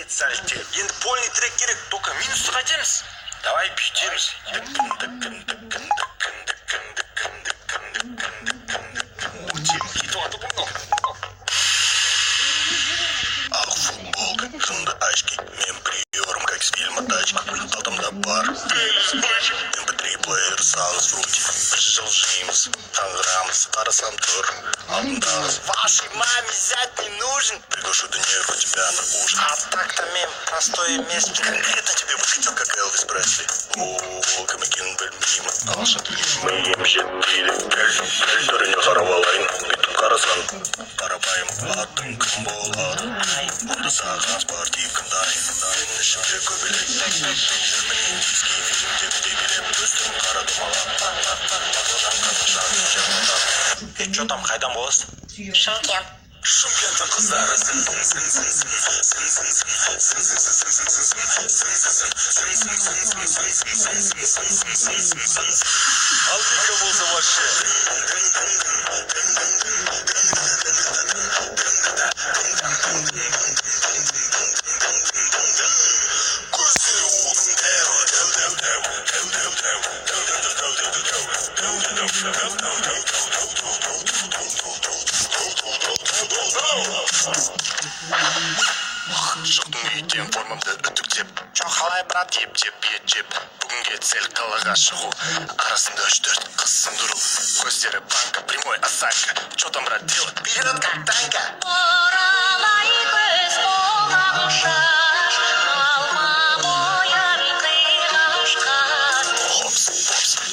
специалитет. Енді полный трек керек, только минус қайтеміз. Давай бүйтеміз. Ал футболка, жынды очки, мен приором, как с фильма «Тачка». Алдымда бар MP3 плеер, салыс фрути. Бір жылжимыз, таңырамыз, қарасам тұр алдымдағы. Вашей маме зять не нужен. Приглашу Даниэль, у тебя на ужин. А так-то мен простое место. Конкретно тебе бы хотел, как Элвис Пресли. О, Камекин бөлмеймін, алаша төлеймін. Миым жетпейді, түріне қарап алайын. Бүйтіп қарасам, қарапайым атын кім болады. Онда саған спортивкім дайын. Ішімде көбелек. Жүрмін индийский фильмдерде келем. Өстім қара думалап. Одан қазақ жағында. Чё там, қайдан боласың? Шымкент. Шымкенттің қыздары Алтынка болса вообще. Шықтың үйден формамды үтіктеп. Жоқ қалай брат еп жеп. Бүгінге цель қалаға шығу. Арасында 3-4 қыз сындыру. Көздері банка, прямой осанка. Чё там брат делать? Вперед как танка. Оралай көз болғанша, алма бояр қиғашқан. Хопс,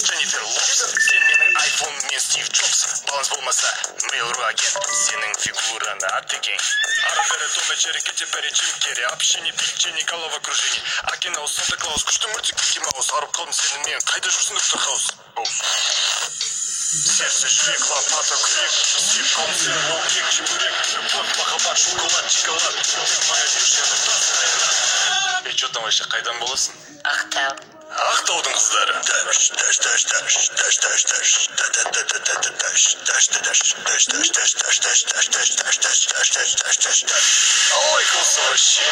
Дженнифер Лопс. Сен менің айфон, мен Стив Джобс. Баланс болмаса, Mail.ru агент. Сенің фигураны атекең. Ары-бері Том и Джерри, Кэти Перри, Джим Керри. Общение, печенье, головокружение. Акинау, Санта-Клаус, күшті мультик, Микки Маус. Арып қалдым сенімен, қайда жүрсің, доктор Хаус? Сердце, жүрек, лопата, күрек. Сүйіп қалмысың, лоу-кек, чебурек. Любовь, махаббат, шоколад, шоколад. Моя девушка, тастай. Чё там вообще, қайдан боласың? Ақтау. Ақтаудың қыздары. Ой, қылсы вообще.